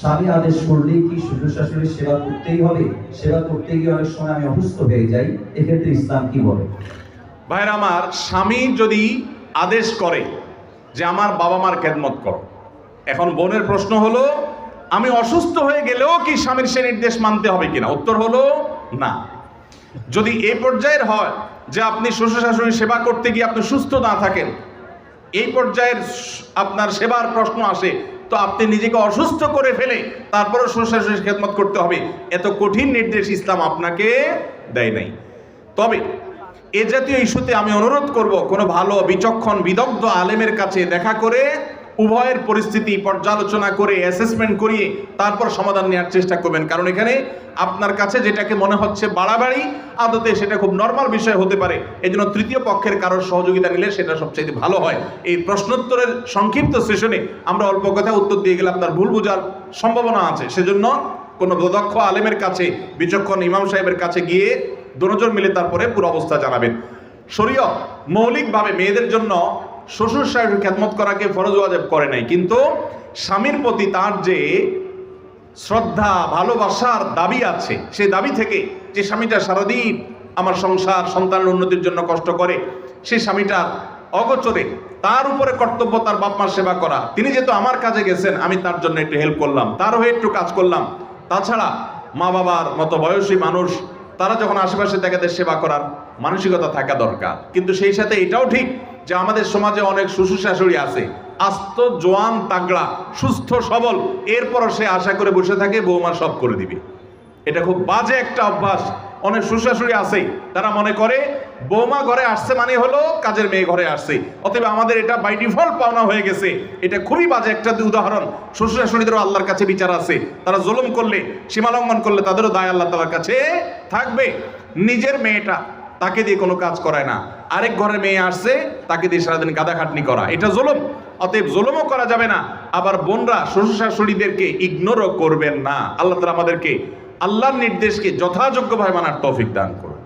স্বামী আদেশ করলে কি শ্বশুর শাশুড়ির সেবা করতেই হবে? সেবা করতে গিয়ে অনেক সময় আমি অসুস্থ হয়ে যাই, এক্ষেত্রে ইসলাম কি বলে? ভাইরা আমার, স্বামী যদি আদেশ করে যে আমার বাবা মার খেদমত করো, এখন বোনের প্রশ্ন হলো আমি অসুস্থ হয়ে গেলেও কি স্বামীর সে নির্দেশ মানতে হবে কিনা? উত্তর হলো না। যদি এই পর্যায়ের হয় যে আপনি শ্বশুর শাশুড়ির সেবা করতে গিয়ে আপনি সুস্থ না থাকেন, এই পর্যায়ের আপনার সেবার প্রশ্ন আসে, তো আপনি নিজেকে অসুস্থ করে ফেলে তারপরে শ্বশুর শাশুড়ির খেদমত করতে হবে, এত কঠিন নির্দেশ ইসলাম আপনাকে দেয় নাই। তবে এ জাতীয় ইস্যুতে আমি অনুরোধ করব, কোনো ভালো বিচক্ষণ বিদগ্ধ আলেমের কাছে দেখা করে উভয়ের পরিস্থিতি পর্যালোচনা করে অ্যাসেসমেন্ট করিয়ে তারপর সমাধান নেওয়ার চেষ্টা করবেন। কারণ এখানে আপনার কাছে যেটাকে মনে হচ্ছে বাড়াবাড়ি, আদতে সেটা খুব নর্মাল বিষয় হতে পারে। এই জন্য তৃতীয় পক্ষের কারোর সহযোগিতা নিলে সেটা সবচেয়ে ভালো হয়। এই প্রশ্নোত্তরের সংক্ষিপ্ত সেশনে আমরা অল্প কথা উত্তর দিয়ে গেলে আপনার ভুল বোঝার সম্ভাবনা আছে। সেজন্য কোনো দক্ষ আলেমের কাছে, বিচক্ষণ ইমাম সাহেবের কাছে গিয়ে দুজন মিলে তারপরে পুরো অবস্থা জানাবেন। শরীয়ত মৌলিকভাবে মেয়েদের জন্য শ্বশুর শাশুড়ির খেদমত করাকে ফরজ ওয়াজিব করে নাই, কিন্তু স্বামীর প্রতি তার যে শ্রদ্ধা ভালোবাসার দাবি আছে, সেই দাবি থেকে যে স্বামীটা সারাদিন আমার সংসার সন্তানের উন্নতির জন্য কষ্ট করে, সেই স্বামীটা অগোচরে তার উপরে কর্তব্য তার বাপ মার সেবা করা। তিনি যেহেতু আমার কাজে গেছেন, আমি তার জন্য একটু হেল্প করলাম, তার হয়ে একটু কাজ করলাম। তাছাড়া মা বাবার মতো বয়সী মানুষ, তারা যখন আশেপাশে তাদের সেবা করার মানসিকতা থাকা দরকার। কিন্তু সেই সাথে এটাও ঠিক যে আমাদের সমাজে অনেক শ্বশুর শাশুড়ি আছে আস্ত জোয়ান তাগড়া সুস্থ সবল, এরপরও সে আশা করে বসে থাকে বৌমা সব করে দিবে। এটা খুব বাজে একটা অভ্যাস। অনেক শ্বশুর শাশুড়ি আছে, তারা মনে করে বৌমা ঘরে আসছে মানে হলো কাজের মেয়ে ঘরে আসছে, অতএব আমাদের এটা বাই ডিফল্ট পাওনা হয়ে গেছে। এটা খুবই বাজে একটা উদাহরণ। শ্বশুর শাশুড়িদেরও আল্লাহর কাছে বিচার আছে, তারা জুলুম করলে, সীমা লঙ্ঘন করলে তাদেরও দায় আল্লাহ তাআলার কাছে থাকবে। নিজের মেয়েটা তাকে দিয়ে কোনো কাজ করায় না, আরেক ঘরের মেয়ে আসছে তাকে দিয়ে সারাদিন গাদা খাটনি করা, এটা জুলুম। অতএব জুলুমও করা যাবে না। আবার বোনরা শ্বশুর শাশুড়িদেরকে ইগনোরও করবেন না। আল্লাহ তাআলা আমাদেরকে আল্লাহর নির্দেশকে যথাযোগ্যভাবে মানার তৌফিক দান করুন।